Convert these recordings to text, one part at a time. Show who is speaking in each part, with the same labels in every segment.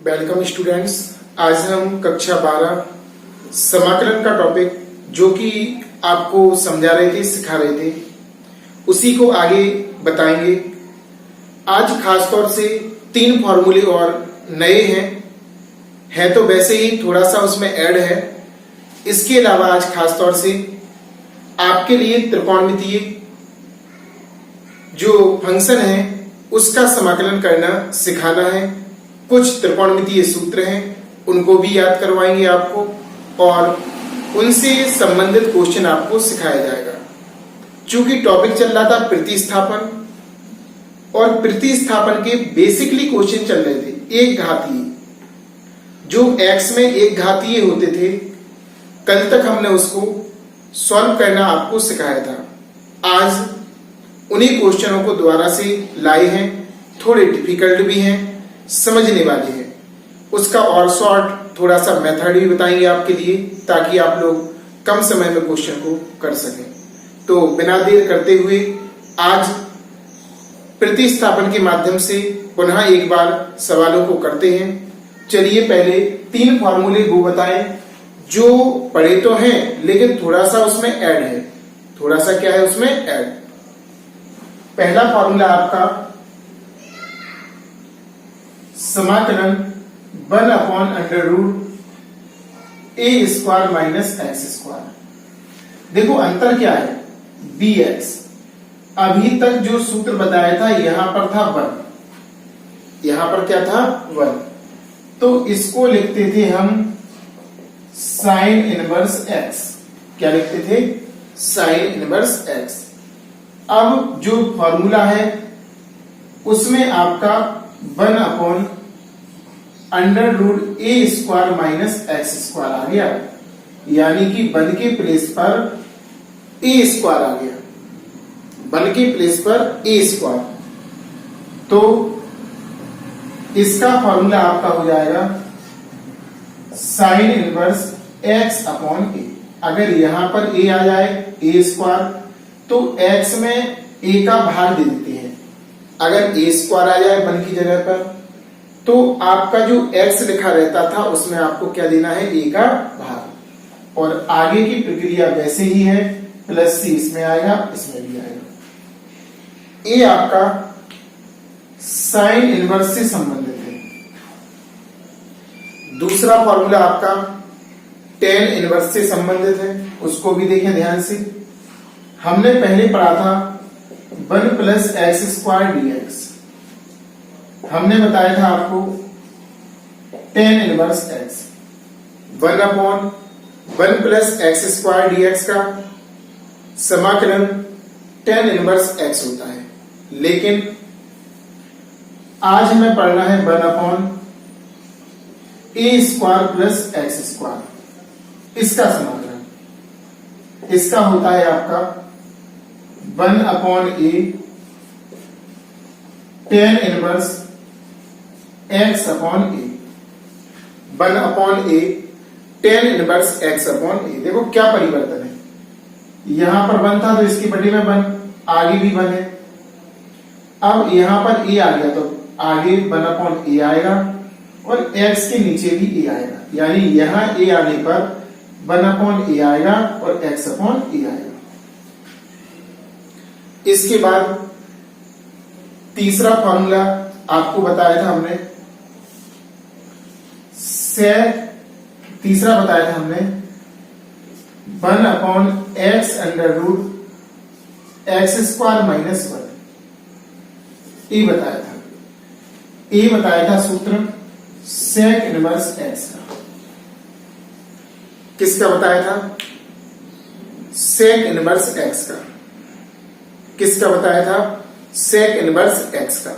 Speaker 1: Welcome students. आज हम कक्षा 12 समाकलन का टॉपिक जो कि आपको समझा रहे थे, सिखा रहे थे, उसी को आगे बताएंगे। आज खास तौर से 3 फॉर्मूले और नए हैं तो वैसे ही थोड़ा सा उसमें ऐड है। इसके अलावा आज खास तौर से आपके लिए त्रिकोणमितीय जो फंक्शन है उसका समाकलन करना सिखाना है। कुछ त्रिकोणमितीय सूत्र हैं उनको भी याद करवाएंगे आपको और उनसे संबंधित क्वेश्चन आपको सिखाया जाएगा। चूंकि टॉपिक चल रहा था प्रतिस्थापन और प्रतिस्थापन के बेसिकली क्वेश्चन चल रहे थे एक घातीय, जो x में एक घातीय होते थे। कल तक हमने उसको सॉल्व करना आपको सिखाया था। आज उन्हीं क्वेश्चनों को दोबारा से लाए हैं। थोड़े डिफिकल्ट भी हैं, समझने वाले हैं। उसका और शॉर्ट थोड़ा सा मेथड भी बताएंगे आपके लिए, ताकि आप लोग कम समय में क्वेश्चन को कर सकें। तो बिना देर करते हुए आज प्रतिस्थापन के माध्यम से पुनः एक बार सवालों को करते हैं। चलिए पहले 3 फॉर्मूले वो बताएं जो पढ़े तो हैं लेकिन थोड़ा सा उसमें ऐड है। थोड़ा सा क्या है उसमें ऐड। पहला फॉर्मूला आपका समाकलन 1/√a² माइनस x²। देखो अंतर क्या है, bx। अभी तक जो सूत्र बताया था यहां पर था 1, यहां पर क्या था 1, तो इसको लिखते थे हम साइन इनवर्स x। क्या लिखते थे? Sine inverse x। अब जो फॉर्मूला है उसमें आपका 1/√a² माइनस x² आ गया, यानी कि 1 के प्लेस पर a² आ गया। 1 के प्लेस पर a²। तो इसका फॉर्मूला आपका हो जाएगा साइन इनवर्स x/a। अगर यहां पर a आ जाए a² तो x में a का भाग दे देते हैं। अगर a² आ जाए 1 की जगह पर तो आपका जो x लिखा रहता था उसमें आपको क्या देना है, a का भाग। और आगे की प्रक्रिया वैसे ही है, प्लस c इसमें आएगा, इसमें भी आएगा। a आपका साइन इनवर्स से संबंधित है। दूसरा फॉर्मूला आपका टेन इनवर्स से संबंधित है, उसको भी देखें ध्यान से। हमने पहले पढ़ा था 1 + x² dx। हमने बताया था आपको tan inverse x 1/1 + x² dx का समाकलन टेन इनवर्स x होता है। लेकिन आज हमें पढ़ना है 1/a² + x²। इसका समाकलन इसका होता है आपका 1/a tan inverse x/a। 1/a tan inverse x/a। देखो क्या परिवर्तन है, यहां पर 1 था तो इसकी बटे में 1, आगे भी 1 है। अब यहां पर a आ गया तो आगे 1/a आएगा और x के नीचे भी a आएगा, यानी यहां a आने पर 1/a आएगा और x/a आएगा। इसके बाद तीसरा फॉर्मूला आपको बताया था हमने, तीसरा बताया था हमने 1/x² माइनस 1। ये बताया था, ये बताया था सूत्र सेक इनवर्स x का। किसका बताया था? सेक इनवर्स x का। किसका बताया था? सेक इनवर्स x का।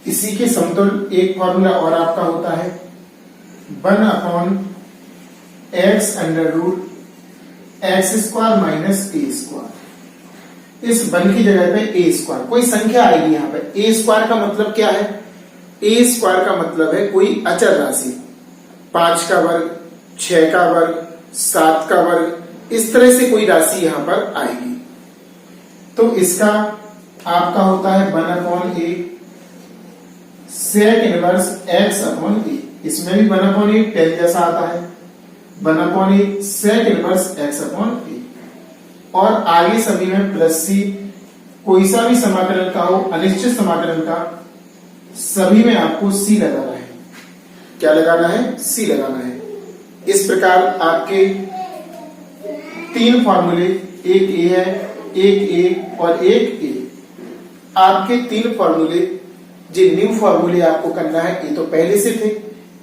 Speaker 1: इसी के समतुल एक फॉर्मूला और आपका होता है 1/x² माइनस a²। इस 1 की जगह पे a², कोई संख्या आएगी यहां पे। a² का मतलब क्या है? a² का मतलब है कोई अचर राशि, 5 का वर्ग, 6 का वर्ग, 7 का वर्ग, इस तरह से कोई राशि यहां पर आएगी। तो इसका आपका होता है 1/a सेक इनवर्स x/a। इसमें भी 1/a टेन जैसा आता है, 1/a सेक इनवर्स x/a। और आगे सभी में प्लस c, कोई सा भी समाकलन का हो, अनिश्चित समाकलन का, सभी में आपको c लगाना है। क्या लगाना है? c लगाना है। इस प्रकार आपके तीन फॉर्मूले, एक ए है, एक ए और एक ए, आपके तीन फॉर्मूले जो न्यू फॉर्मूले आपको करना है, ये तो पहले से थे,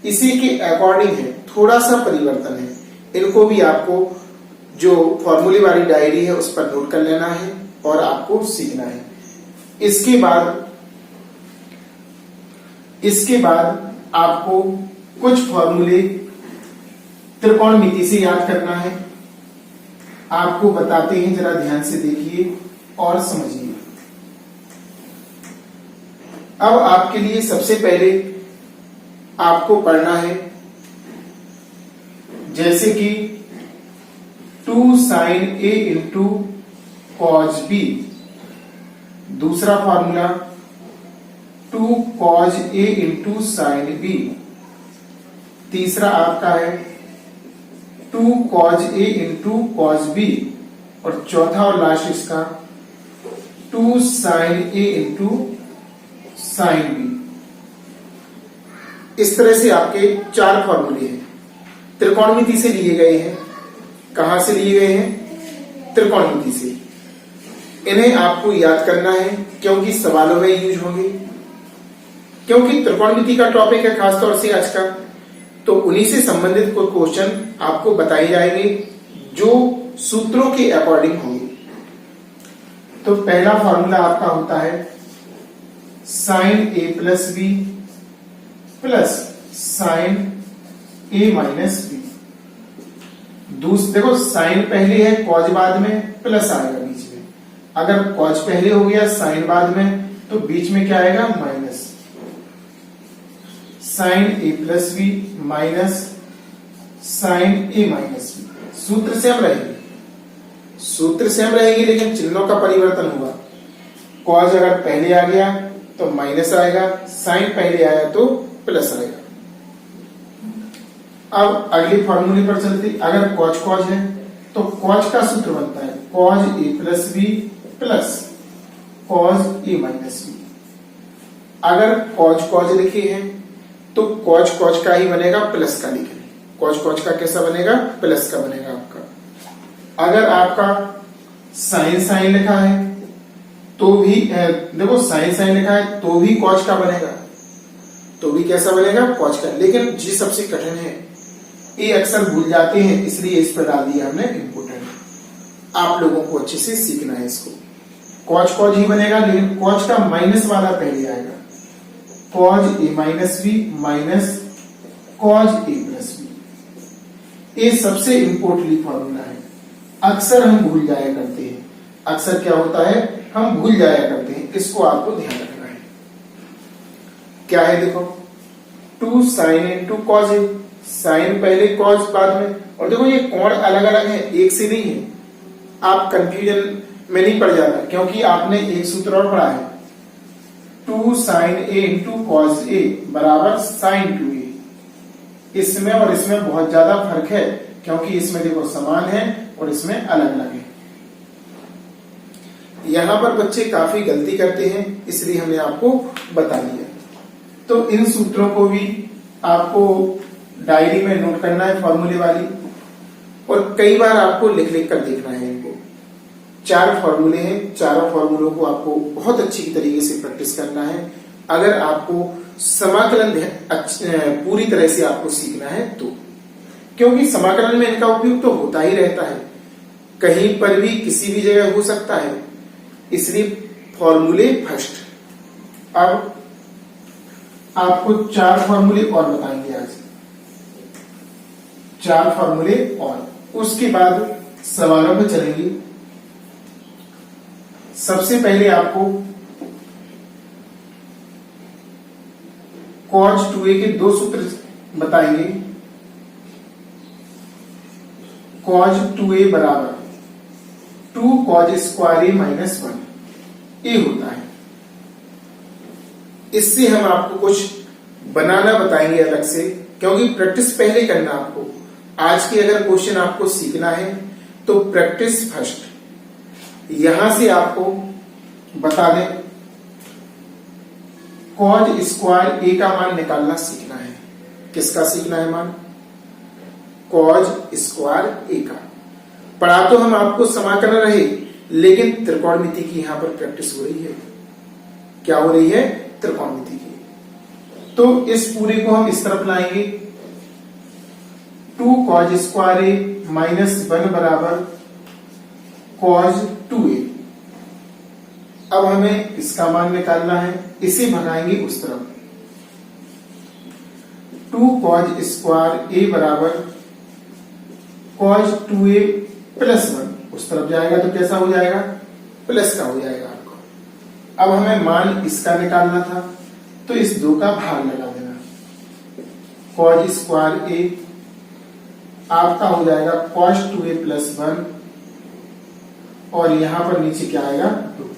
Speaker 1: इसी के अकॉर्डिंग है, थोड़ा सा परिवर्तन है। इनको भी आपको जो फॉर्मूले वाली डायरी है उस पर नोट कर लेना है और आपको सीखना है। इसके बाद आपको कुछ फॉर्मूले त्रिकोणमिति से याद करना है। आपको बताते हैं, जरा ध्यान से देखिए और समझिए। अब आपके लिए सबसे पहले आपको पढ़ना है, जैसे कि 2 sin a into cos b, दूसरा formula 2 cos a into sin b, तीसरा आपका है 2 cos a into cos b, और चौथा और लास्ट इसका 2 sin a into sin b। इस तरह से आपके चार फॉर्मूले हैं, त्रिकोणमिति से लिए गए हैं। कहां से लिए गए हैं? त्रिकोणमिति से। इन्हें आपको याद करना है, क्योंकि सवालों में यूज होंगे, क्योंकि त्रिकोणमिति का टॉपिक है खासतौर से आज का। तो उन्हीं से संबंधित कोई क्वेश्चन आपको बताए जाएंगे जो सूत्रों के अकॉर्डिंग होंगे। तो पहला फॉर्मूला आपका होता है sin a plus B plus sin a minus B. देखो, साइन पहले है, कॉज बाद में, प्लस आएगा बीच में। अगर कॉज पहले हो गया, साइन बाद में, तो बीच में क्या आएगा? Minus. Sign A plus B minus sign A minus B. सूत्र सेम रहेगी, लेकिन चिन्हों का परिवर्तन होगा। कॉज अगर पहले आ गया तो माइनस आएगा, साइन पहले आया तो प्लस आएगा। अब अगले फॉर्मूले पर चलते। अगर कॉज कॉज है तो कॉज का सूत्र बनता है कॉज ए प्लस बी प्लस कॉज ए माइनस बी। अगर कॉज कॉज लिखे हैं तो कॉज कॉज का ही बनेगा, प्लस का लिखें। कॉज कॉज का कैसा बनेगा? प्लस का बनेगा आपका। अगर आपका साइन साइन लिखा है तो भी देखो, साइन साइन लिखा है तो भी कॉज का बनेगा, तो भी कैसा बनेगा? कॉज का। लेकिन जी सबसे कठिन है, ये अक्सर भूल जाते हैं, इसलिए इस पर डाल दिया हमने इंपोर्टेंट। आप लोगों को अच्छे से सीखना है इसको। कॉज कॉज ही बनेगा, लेकिन कॉज का माइनस वाला पहले आएगा, कॉज ए माइनस बी माइनस कॉज ए प्लस बी। ये सबसे इंपोर्टेंट फॉर्मूला है, अक्सर हम भूल जाया करते हैं। अक्सर क्या होता है? हम भूल जाया करते हैं, इसको आपको ध्यान रखना है। क्या है? देखो, 2 sin इंटू कॉज ए, साइन पहले कॉज बाद में। और देखो, ये कोण अलग अलग है, एक से नहीं है। आप कंफ्यूजन में नहीं पड़ जाता, क्योंकि आपने एक सूत्र और पढ़ा है 2 sin a इंटू कॉज ए बराबर sin 2a। इसमें और इसमें बहुत ज्यादा फर्क है, क्योंकि इसमें देखो समान है और इसमें अलग अलग है। यहां पर बच्चे काफी गलती करते हैं, इसलिए हमने आपको बता दिया। तो इन सूत्रों को भी आपको डायरी में नोट करना है, फॉर्मूले वाली, और कई बार आपको लिख लिख कर देखना है इनको। 4 फॉर्मूले हैं, चारों फॉर्मूलों को आपको बहुत अच्छी तरीके से प्रैक्टिस करना है। अगर आपको समाकलन पूरी तरह से आपको सीखना है तो, क्योंकि समाकलन में इनका उपयोग तो होता ही रहता है, कहीं पर भी किसी भी जगह हो सकता है, इसलिए फॉर्मूले फर्स्ट। अब आपको 4 फॉर्मूले और बताएंगे आज, 4 फॉर्मूले और, उसके बाद सवालों पे चलेंगे। सबसे पहले आपको cos 2a के 2 सूत्र बताएंगे। cos 2a बराबर 2 cos स्क्वायर a माइनस 1 ये होता है। इससे हम आपको कुछ बनाना बताएंगे अलग से, क्योंकि प्रैक्टिस पहले करना आपको। आज के अगर क्वेश्चन आपको सीखना है तो प्रैक्टिस फर्स्ट। यहां से आपको बता दें, कॉज स्क्वायर ए का मान निकालना सीखना है। किसका सीखना है मान? कॉज स्क्वायर ए का। पढ़ा तो हम आपको समाकलन रहे, लेकिन त्रिकोणमिति की यहां पर प्रैक्टिस हो रही है। क्या हो रही है? त्रिकोणमिति की। तो इस पूरे को हम इस तरफ लाएंगे, 2 कॉज स्क्वायर ए माइनस 1 बराबर कॉज 2a। अब हमें इसका मान निकालना है, इसे भगाएंगे उस तरफ। 2 कॉज स्क्वायर ए बराबर कॉज 2a प्लस 1 उस तरफ जाएगा तो कैसा हो जाएगा? प्लस का हो जाएगा आपको। अब हमें मान इसका निकालना था, तो इस 2 का भाग लगा देना। कॉज स्क्वायर ए आपका हो जाएगा कॉस 2a प्लस 1, और यहां पर नीचे क्या आएगा? 2।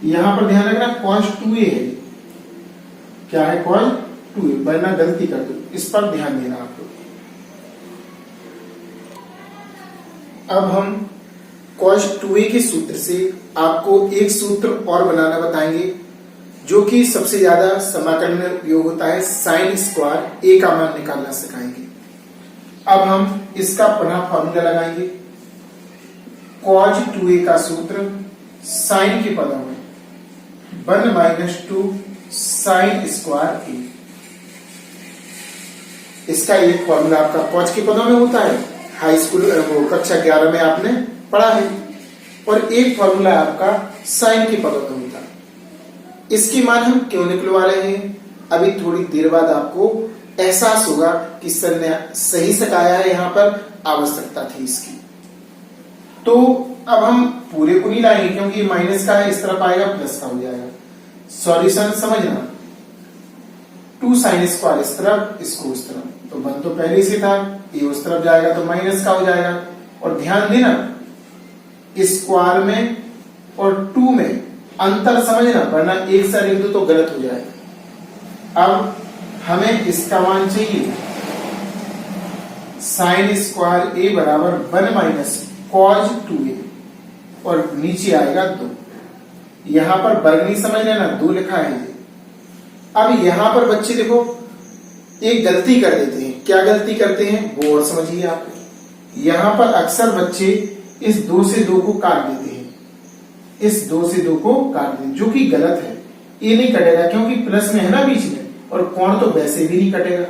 Speaker 1: यहां पर ध्यान रखना कॉस 2a है। क्या है? कॉस 2a, वरना गलती कर दो, इस पर ध्यान देना आपको। अब हम कॉस 2a के सूत्र से आपको एक सूत्र और बनाना बताएंगे, जो कि सबसे ज्यादा समाकलन में उपयोग होता है। साइन स्क्वायर ए का मान निकालना सिखाएंगे। अब हम इसका पुनः फॉर्मूला लगाएंगे। कॉज 2a का सूत्र साइन के पदों में 1 माइनस 2 साइन स्क्वायर ए। इसका एक फॉर्मूला आपका कॉज के पदों में होता है, हाई स्कूल वो कक्षा 11 में आपने पढ़ा है, और एक फॉर्मूला आपका साइन के पदों में होता है। इसकी मान हम क्यों निकलवा रहे हैं, अभी थोड़ी देर बाद आपको एहसास होगा कि सर ने सही सिखाया है, यहां पर आवश्यकता थी इसकी। तो अब हम पूरे को नहीं लाएंगे, क्योंकि माइनस का है, इस तरफ आएगा प्लस का हो जाएगा। सॉल्यूशन समझना, 2 साइन स्क्वायर इस तरफ, इसको उस तरफ, तो 1 तो पहले से था, ये उस तरफ जाएगा तो माइनस का हो जाएगा। और ध्यान देना, स्क्वायर में और 2 में अंतर समझना, वरना एक साथ लिख दो तो गलत हो जाएगा। अब हमें इसका मान चाहिए, साइन स्क्वायर ए बराबर 1 माइनस कॉज 2a, और नीचे आएगा 2। यहां पर वर्ग नहीं समझ लेना, 2 लिखा है ये। अब यहां पर बच्चे देखो एक गलती कर देते हैं। क्या गलती करते हैं वो और समझिए आप। यहां पर अक्सर बच्चे इस 2 से 2 को काट देते हैं, इस 2 से 2 को काट देते, जो कि गलत है। ये नहीं कटेगा, क्योंकि प्लस में है ना बीच में, और कोण तो वैसे भी नहीं कटेगा,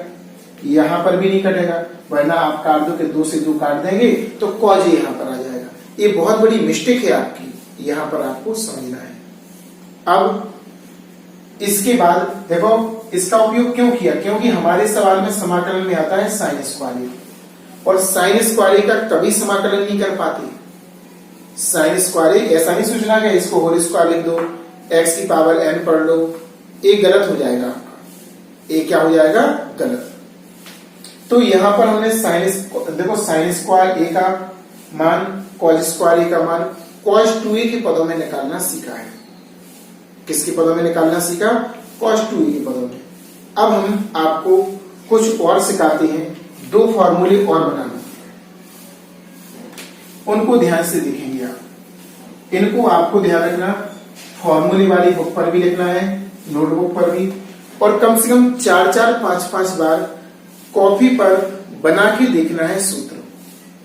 Speaker 1: यहां पर भी नहीं कटेगा, वरना आप काट दो कि 2 से 2 काट देंगे तो कॉज यहां पर आ जाएगा। ये बहुत बड़ी मिस्टेक है आपकी, यहां पर आपको समझना है। अब इसके बाद देखो इसका उपयोग क्यों किया, क्योंकि हमारे सवाल में समाकलन में आता है साइन स्क्वायर, और साइन स्क्वायर का कभी समाकलन नहीं कर पाते। साइन स्क्वायर ऐसा नहीं सोचना कि इसको होल स्क्वायर लिख दो, x की पावर n पढ़ लो, ये गलत हो जाएगा आपका। ये क्या हो जाएगा? गलत। तो यहां पर हमने देखो साइन स्क्वायर ए का मान, कॉज स्क्वायर ए का मान कॉज 2a के पदों में निकालना सीखा है। किसके पदों में निकालना सीखा? कॉज 2a के पदों में। अब हम आपको कुछ और सिखाते हैं, 2 फॉर्मूले और बनाना, उनको ध्यान से देखेंगे आप। इनको आपको ध्यान रखना, फॉर्मूले वाली बुक पर भी लिखना है, नोटबुक पर भी, और कम से कम 4-4, 5-5 बार कॉपी पर बना के देखना है सूत्र,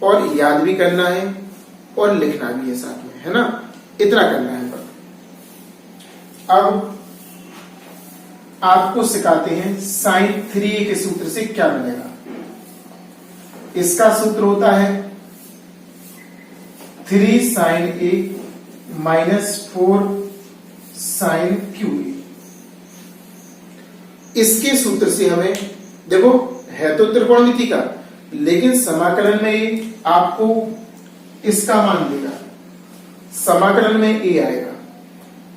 Speaker 1: और याद भी करना है और लिखना भी है साथ में, है ना? इतना करना है। पर अब आपको सिखाते हैं साइन 3a के सूत्र से क्या मिलेगा। इसका सूत्र होता है 3 sine a minus 4 sine QA। इसके सूत्र से हमें देखो है तो त्रिकोणमिति का, लेकिन समाकलन में ये आपको इसका मान देगा, समाकलन में ए आएगा।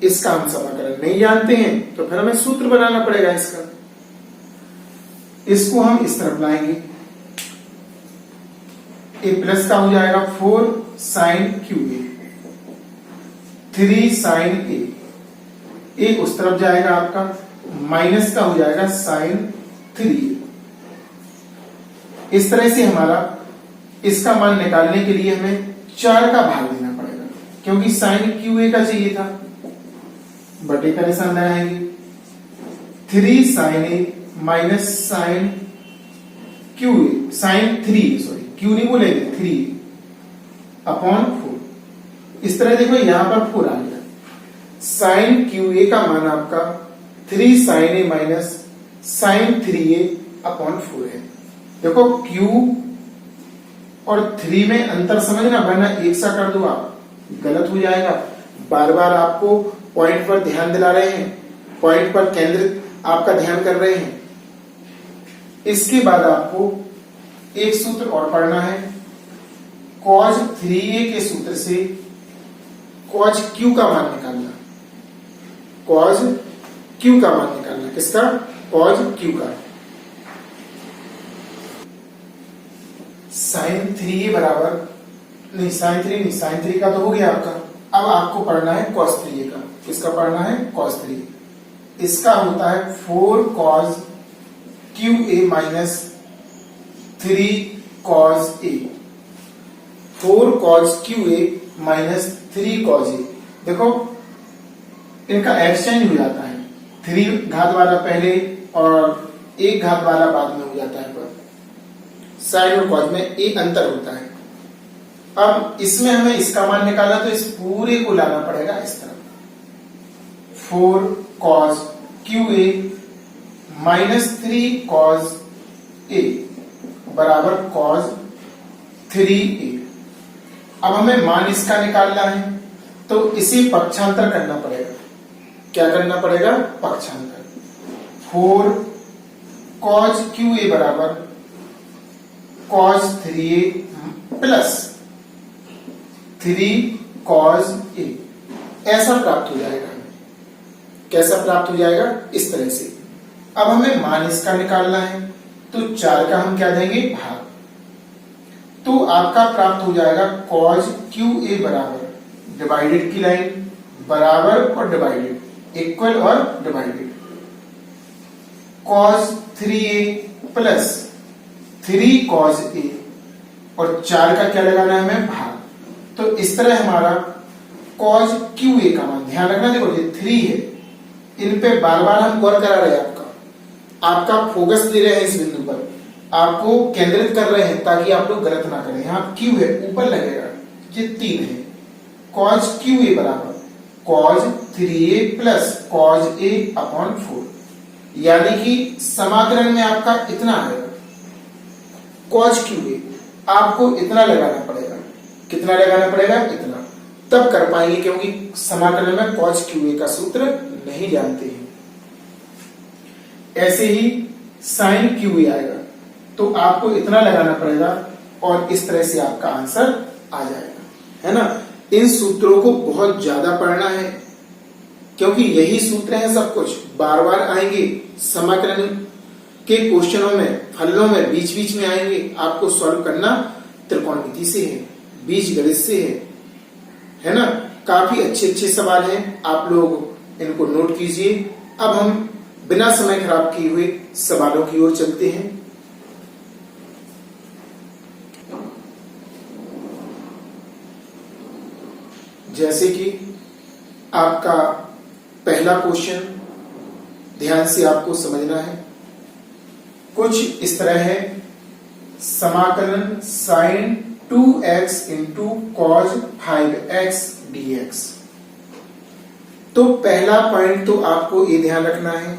Speaker 1: इसका हम समाकलन नहीं जानते हैं तो फिर हमें सूत्र बनाना पड़ेगा इसका। इसको हम इस तरफ लाएंगे, ए प्लस का हो जाएगा 4 साइन QA, 3 साइन ए। ए उस तरफ जाएगा आपका, माइनस का हो जाएगा साइन 3। इस तरह से हमारा इसका मान निकालने के लिए हमें 4 का भाग देना पड़ेगा, क्योंकि साइन क्यू ए का चाहिए था, बटे का निशान लगाएंगे। 3 sine A minus sine Q A, sine 3 sorry Q नहीं बोलेंगे, 3 अपॉन 4। इस तरह देखो यहां पर 4 आ गया। साइन क्यू ए का मान आपका 3 sine A minus sign 3a upon 4 है। देखो Q और 3 में अंतर समझना, वरना एक सा कर दो आप, गलत हो जाएगा। बार बार आपको पॉइंट पर ध्यान दिला रहे हैं, पॉइंट पर केंद्रित आपका ध्यान कर रहे हैं। इसके बाद आपको एक सूत्र और पढ़ना है, cos 3a के सूत्र से cos Q का मान निकालना। cos Q का मान निकालना, किसका? cos Q का। साइन 3a बराबर नहीं, साइन 3 नहीं, साइन 3 का तो हो गया आपका। अब आपको पढ़ना है cos 3a का। किसका पढ़ना है? cos 3a। इसका होता है 4 cos QA minus 3 cos A। 4 cos QA minus 3 cos A। देखो इनका एक्सचेंज हो जाता है, 3 घात वाला पहले और 1 घात वाला बाद में हो जाता है, पर साइन और कॉस में एक अंतर होता है। अब इसमें हमें इसका मान निकाला, तो इस पूरे को लाना पड़ेगा इस तरफ। 4 cos QA minus 3 cos A बराबर cos 3A। अब हमें मान इसका निकालना है, तो इसे पक्षांतर करना पड़ेगा। क्या करना पड़ेगा? पक्षांतर। 4 cos QA बराबर cos 3A plus 3 cos A, ऐसा प्राप्त हो जाएगा हमें। कैसा प्राप्त हो जाएगा? इस तरह से। अब हमें मान इसका निकालना है, तो 4 का हम क्या देंगे? भाग। तो आपका प्राप्त हो जाएगा cos QA बराबर डिवाइडेड की लाइन, बराबर और डिवाइडेड, इक्वल और divided, cos 3A plus 3 cos A, और 4 का क्या लगाना है हमें? भाग। तो इस तरह हमारा cos QA का मान, ध्यान रखना, देखो ये 3 है, इन पे बार बार हम गौर करा रहे हैं, आपका फोकस दे रहे हैं इस बिंदु पर, आपको केंद्रित कर रहे हैं ताकि आप लोग गलत ना करें। यहाँ Q है, ऊपर लगेगा, ये 3 है। cos QA बराबर cos 3A plus cos A upon 4, यानी कि समाकलन में आपका इतना आएगा। cos QA आपको इतना लगाना पड़ेगा। कितना लगाना पड़ेगा? इतना। तब कर पाएंगे, क्योंकि समाकलन में cos QA का सूत्र नहीं जानते हैं। ऐसे ही sin QA आएगा, तो आपको इतना लगाना पड़ेगा, और इस तरह से आपका आंसर आ जाएगा, है ना। इन सूत्रों को बहुत ज्यादा पढ़ना है, क्योंकि यही सूत्र हैं, सब कुछ बार बार आएंगे। समाकलन के क्वेश्चनों में, हलों में बीच बीच में आएंगे। आपको सॉल्व करना त्रिकोणमिति से है, बीजगणित से है ना। काफी अच्छे अच्छे सवाल हैं, आप लोग इनको नोट कीजिए। अब हम बिना समय खराब किए हुए सवालों की ओर चलते हैं। जैसे कि आपका पहला क्वेश्चन, ध्यान से आपको समझना है। कुछ इस तरह है, समाकलन sin 2x into cos 5x dx। तो पहला पॉइंट तो आपको ये ध्यान रखना है,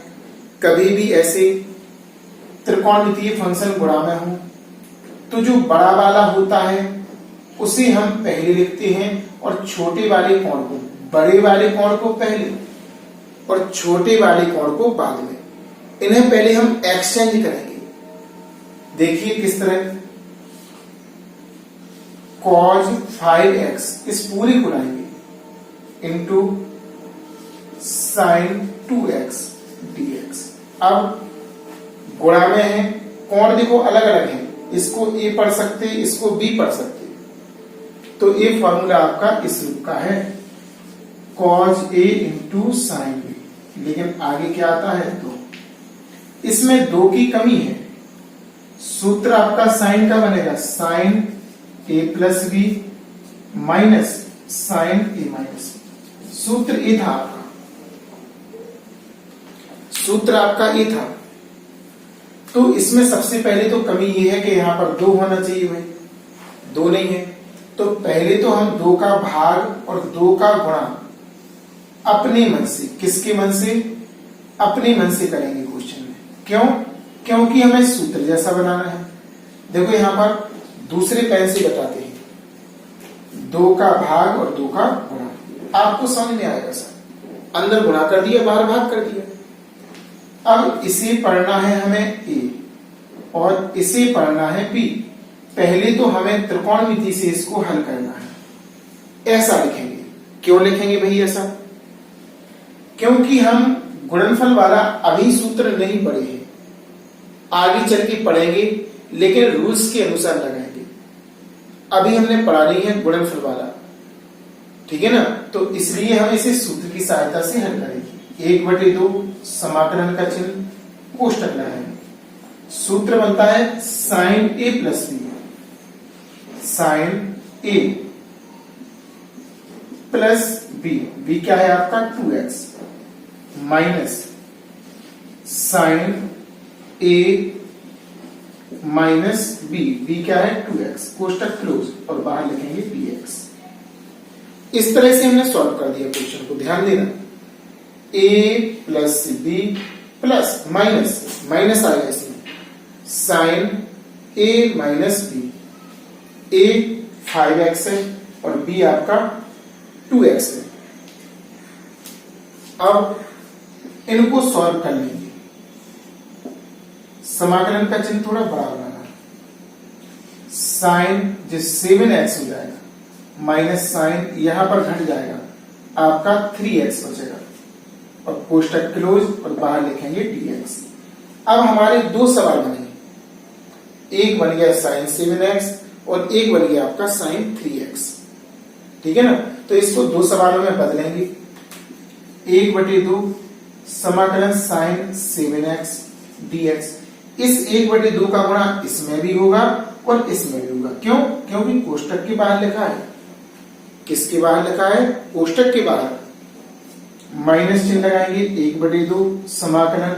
Speaker 1: कभी भी ऐसे त्रिकोणमितीय फंक्शन गुणा में हो, तो जो बड़ा वाला होता है उसे हम पहले लिखते हैं, और छोटे वाले कोण को, बड़े वाले कोण को पहले और छोटे वाले कोण को बाद में। इन्हें पहले हम एक्सचेंज करेंगे। देखिए किस तरह, cos 5x इस पूरी को लाएंगे इंटू sin 2x dx। अब गुणा में है, कोण देखो अलग अलग है, इसको a पढ़ सकते, इसको b पढ़ सकते, तो ये फॉर्मूला आपका इस रूप का है, cos a into sin b। लेकिन आगे क्या आता है 2। इसमें 2 की कमी है। सूत्र आपका साइन का बनेगा sign A plus B minus sign A minus B. सूत्र ए था आपका, सूत्र आपका ए था। तो इसमें सबसे पहले तो कमी ये है कि यहां पर 2 होना चाहिए भाई, 2 नहीं है। तो पहले तो हम 2 का भाग और 2 का गुणा अपने मन से, किसके मन से? अपने मन से करेंगे क्वेश्चन में। क्यों? क्योंकि हमें सूत्र जैसा बनाना है। देखो यहां पर दूसरे पेन से बताते हैं, 2 का भाग और 2 का गुणा। आपको समझ में आएगा सर, अंदर गुणा कर दिया, बाहर भाग कर दिया। अब इसे पढ़ना है हमें ए और इसे पढ़ना है बी। पहले तो हमें त्रिकोणमिति से इसको हल करना है। ऐसा लिखेंगे। क्यों लिखेंगे भाई ऐसा? क्योंकि हम गुणनफल वाला अभी सूत्र नहीं पढ़े हैं, आगे चल के पढ़ेंगे, लेकिन रूल्स के अनुसार लगाएंगे। अभी हमने पढ़ा नहीं है गुणनफल वाला, ठीक है ना? तो इसलिए हम इसे सूत्र की सहायता से हल करेंगे। 1/2 समाकलन का चिन्ह, कोष्टक लगाएंगे। सूत्र बनता है साइन ए प्लस बी, साइन ए प्लस बी, बी क्या है आपका 2x minus sign A minus B, B क्या है 2x, कोष्टक क्लोज और बाहर लिखेंगे dx। इस तरह से हमने सॉल्व कर दिया क्वेश्चन को। ध्यान देना, a plus B plus minus, minus आएगा इसमें, sine a minus B. a 5x है और b आपका 2x है। अब इनको सॉल्व कर लेंगे। समाकलन का चिन्ह थोड़ा बड़ा बनाना, साइन जो 7x हो जाएगा माइनस साइन यहां पर घट जाएगा, आपका 3x बचेगा और कोष्टक क्लोज और बाहर लिखेंगे dx। अब हमारे 2 सवाल बनेंगे, एक बन गया साइन 7x और एक बन गया आपका साइन 3x, ठीक है ना? तो इसको 2 सवालों में बदलेंगे। 1/2 समाकलन साइन 7x dx। इस 1/2 का गुणा इसमें भी होगा और इसमें भी होगा। क्यों? क्योंकि कोष्टक के बाहर लिखा है। किसके बाहर लिखा है? कोष्टक के बाहर। माइनस चिन्ह लगाएंगे, 1/2 समाकलन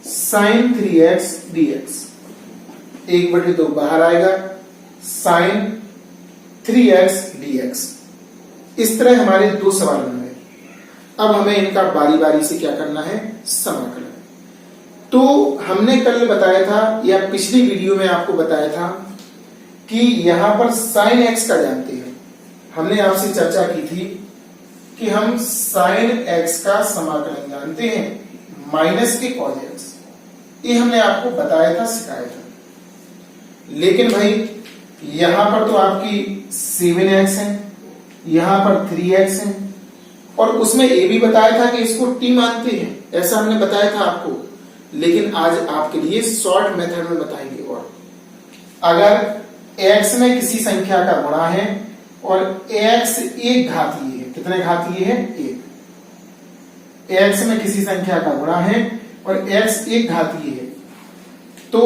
Speaker 1: साइन 3x dx। 1/2 बाहर आएगा, साइन 3x dx। इस तरह हमारे 2 सवाल बन गए। अब हमें इनका बारी बारी से क्या करना है? समाकलन। तो हमने कल बताया था या पिछली वीडियो में आपको बताया था कि यहां पर साइन x का जानते हैं। हमने आपसे चर्चा की थी कि हम साइन x का समाकलन जानते हैं माइनस के कॉस x। ये हमने आपको बताया था, सिखाया था। लेकिन भाई यहां पर तो आपकी 7x है, यहां पर 3x है और उसमें ये भी बताया था कि इसको t मानते हैं, ऐसा हमने बताया था आपको। लेकिन आज आपके लिए शॉर्ट मेथड में बताएंगे। और अगर x में किसी संख्या का गुणा है और x एक घातीय है, कितने घातीय है? 1। x में किसी संख्या का गुणा है और x एक घातीय है, तो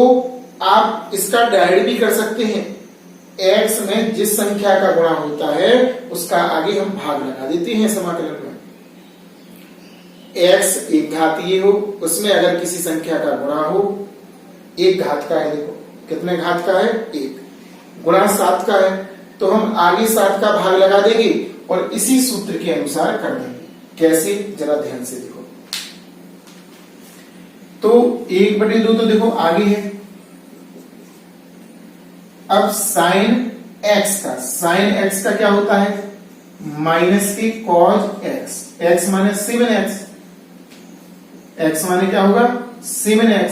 Speaker 1: आप इसका डायरेक्ट भी कर सकते हैं। x में जिस संख्या का गुणा होता है उसका आगे हम भाग लगा देते हैं समाकलन में। x एक घातीय हो, उसमें अगर किसी संख्या का गुणा हो, एक घात का है, देखो कितने घात का है? 1 गुणा 7 का है, तो हम आगे 7 का भाग लगा देंगे और इसी सूत्र के अनुसार कर देंगे। कैसे? जरा ध्यान से देखो। तो 1/2 तो देखो आगे है। अब साइन x का क्या होता है? माइनस के कॉस x, x माने 7x, x माने क्या होगा? 7x।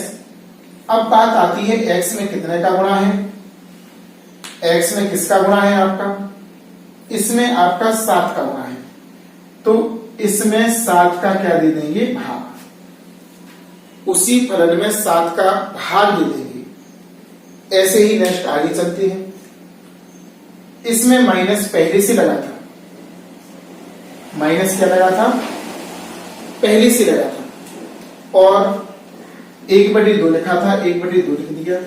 Speaker 1: अब बात आती है x में कितने का गुणा है? x में किसका गुणा है आपका? इसमें आपका 7 का गुणा है, तो इसमें 7 का क्या दे देंगे? भाग। उसी फलन में 7 का भाग दे देंगे। ऐसे ही नेक्स्ट आगे चलते हैं। इसमें माइनस पहले से लगा था। माइनस क्या लगा था? पहले से लगा था और 1/2 लिखा था, 1/2 लिख दिया।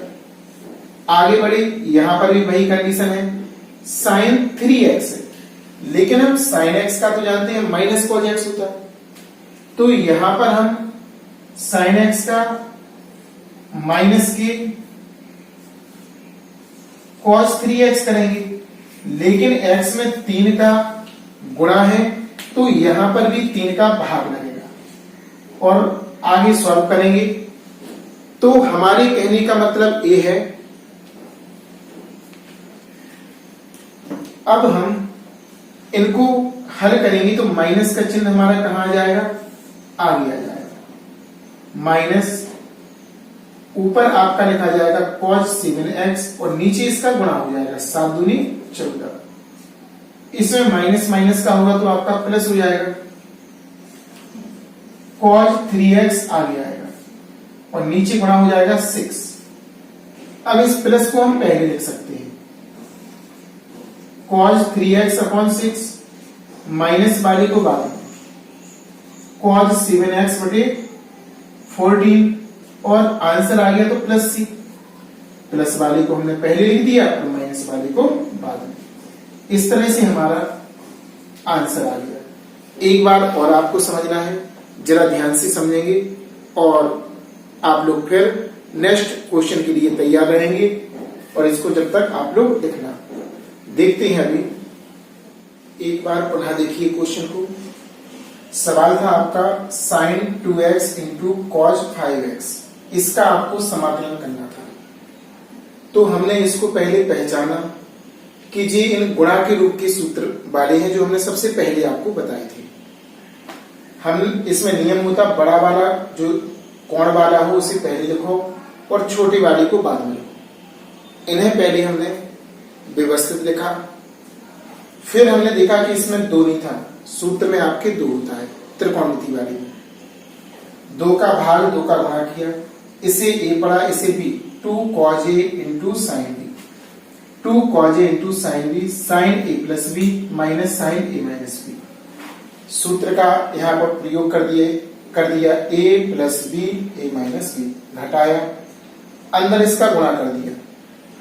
Speaker 1: आगे बढ़े, यहां पर भी वही कंडीशन है, sin 3x है, लेकिन हम sin x का तो जानते हैं माइनस cos x होता है, तो यहां पर हम sin x का माइनस के cos 3x करेंगे, लेकिन x में 3 का गुणा है तो यहां पर भी 3 का भाग लगेगा और आगे सॉल्व करेंगे। तो हमारे कहने का मतलब ये है, अब हम इनको हल करेंगे तो माइनस का चिन्ह हमारा कहां आ जाएगा, आगे आ जाएगा। माइनस ऊपर आपका लिखा जाएगा cos 7x और नीचे इसका गुणा हो जाएगा 7 दूनी 14। इसमें माइनस माइनस का होगा तो आपका प्लस हो जाएगा, cos 3x आगे आएगा और नीचे गुणा हो जाएगा 6। अब इस प्लस को हम पहले लिख सकते हैं, cos 3x अपॉन 6 माइनस वाले को बाद में, cos 7x बटे 14 और आंसर आ गया तो प्लस c। प्लस वाले को हमने पहले लिख दिया और माइनस वाले को बाद में। इस तरह से हमारा आंसर आ गया। एक बार और आपको समझना है, जरा ध्यान से समझेंगे और आप लोग फिर नेक्स्ट क्वेश्चन के लिए तैयार रहेंगे और इसको जब तक आप लोग देखना। देखते हैं अभी, एक बार पुनः देखिए क्वेश्चन को। सवाल था आपका sin 2x into cos 5x, इसका आपको समाकलन करना था। तो हमने इसको पहले पहचाना कि ये इन गुणा के रूप के सूत्र वाले हैं जो हमने सबसे पहले आपको बताए थे। हम इसमें नियम होता, बड़ा वाला जो कोण वाला हो उसे पहले लिखो और छोटे वाले को बाद में लिखो। इन्हें पहले हमने व्यवस्थित लिखा, फिर हमने देखा कि इसमें 2 नहीं था, सूत्र में आपके 2 होता है त्रिकोणमिति वाले में। 2 का भाग 2 का गुणा किया, इसे a पढ़ा इसे b, 2 cos a into sine b, 2 cos a into sine b, sine a plus b minus sine a minus b। सूत्र का यहां पर प्रयोग कर दिया a plus b a minus b, घटाया, अंदर इसका गुणा कर दिया।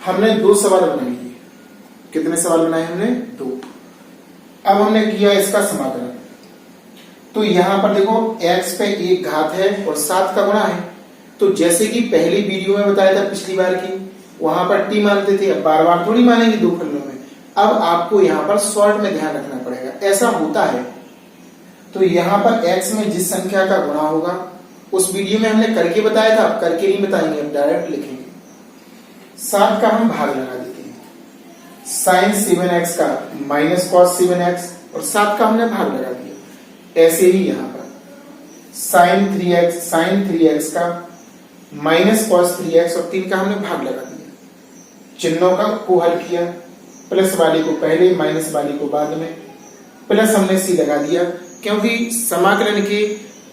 Speaker 1: हमने 2 सवाल बना लिए। कितने सवाल बनाए हमने? 2। अब हमने किया इसका समाकलन। तो यहां पर देखो x पे 1 घात है और 7 का गुणा है, तो जैसे कि पहली वीडियो में बताया था पिछली बार की, वहां पर t मानते थे, अब बार बार थोड़ी मानेंगे 2 खंडों में। अब आपको यहां पर शॉर्ट में ध्यान रखना पड़ेगा, ऐसा होता है। तो यहां पर x में जिस संख्या का गुणा होगा, उस वीडियो में हमने करके बताया था, अब करके नहीं बताएंगे, अब डायरेक्ट लिखेंगे। 7 का हम भाग लगा देते हैं, sin 7x का माइनस cos 7x और 7 का हमने भाग लगा दिया। ऐसे ही यहां पर sin 3x का माइनस cos 3x और 3 का हमने भाग लगा दिया। चिन्हों का को हल किया, प्लस वाले को पहले माइनस वाले को बाद में, प्लस हमने सी लगा दिया क्योंकि समाकलन के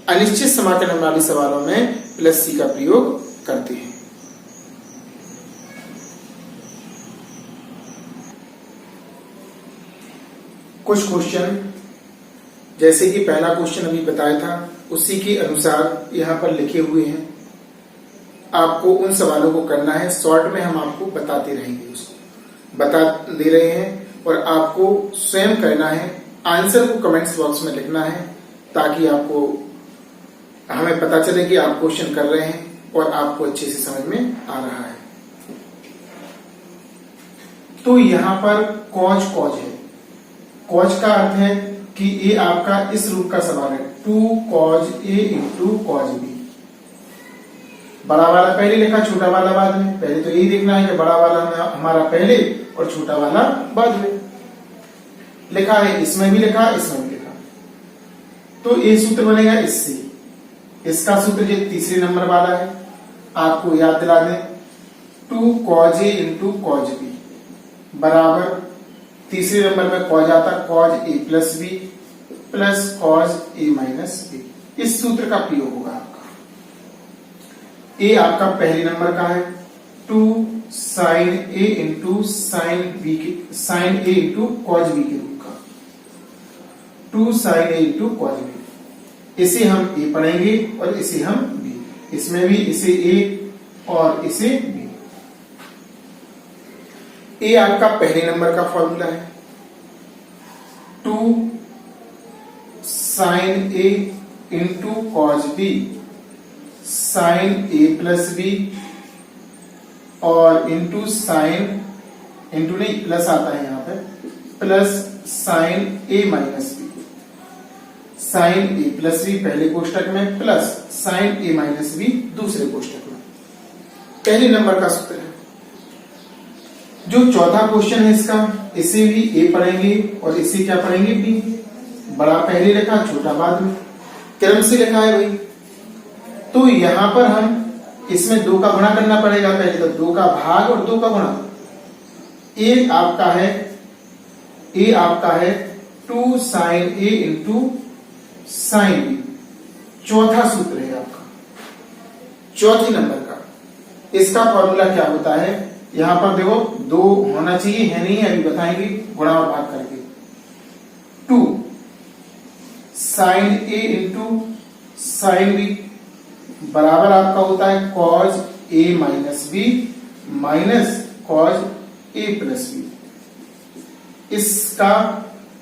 Speaker 1: अनिश्चित समाकलन वाले सवालों में प्लस सी का प्रयोग करते हैं। कुछ क्वेश्चन जैसे कि पहला क्वेश्चन अभी बताया था उसी के अनुसार यहां पर लिखे हुए हैं, आपको उन सवालों को करना है। शॉर्ट में हम आपको बताते रहेंगे, उसको बता दे रहे हैं और आपको स्वयं करना है। आंसर को कमेंट्स बॉक्स में लिखना है ताकि आपको हमें पता चले कि आप क्वेश्चन कर रहे हैं और आपको अच्छे से समझ में आ रहा है। तो यहां पर cos है, cos का अर्थ है कि ये आपका इस रूप का सवाल है, 2 cos a into cos b। बड़ा वाला पहले लिखा, छोटा वाला बाद में। पहले तो यही देखना है कि बड़ा वाला हमारा पहले और छोटा वाला बाद में लिखा है। इसमें भी लिखा, इसमें भी लिखा, तो ये सूत्र बनेगा इससे। इसका सूत्र जो तीसरे नंबर वाला है, आपको याद दिला दें, 2 cos a into cos b बराबर तीसरे नंबर में cos आता, cos a plus b plus cos a minus b। इस सूत्र का प्रयोग होगा आपका। a आपका पहले नंबर का है, 2 sin a into sin a into cos b के रूप का, 2 sin a into cos b। इसे हम a पढ़ेंगे और इसे हम b, इसमें भी इसे a और इसे b। a आपका पहले नंबर का फॉर्मूला है, 2 sin a into cos b sin a plus b और इंटू साइन, इंटू नहीं प्लस आता है यहाँ पे, plus sine a minus b, sine a plus b पहले कोष्टक में plus sine a minus b दूसरे कोष्टक में। पहले नंबर का सूत्र है। जो चौथा क्वेश्चन है इसका, इसे भी a पढ़ेंगे और इसे क्या पढ़ेंगे b। बड़ा पहले लिखा, छोटा बाद में, क्रम से लिखा है भाई। तो यहां पर हम इसमें 2 का गुणा करना पड़ेगा पहले, तो 2 का भाग और 2 का गुणा। a आपका है 2 sine a into sine b। चौथा सूत्र है आपका, चौथी नंबर का। इसका फॉर्मूला क्या होता है, यहां पर देखो 2 होना चाहिए, है नहीं है, अभी बताएंगे गुणा और भाग करके। 2 sine a into sine b बराबर आपका होता है cos a minus b minus cos a plus b। इसका,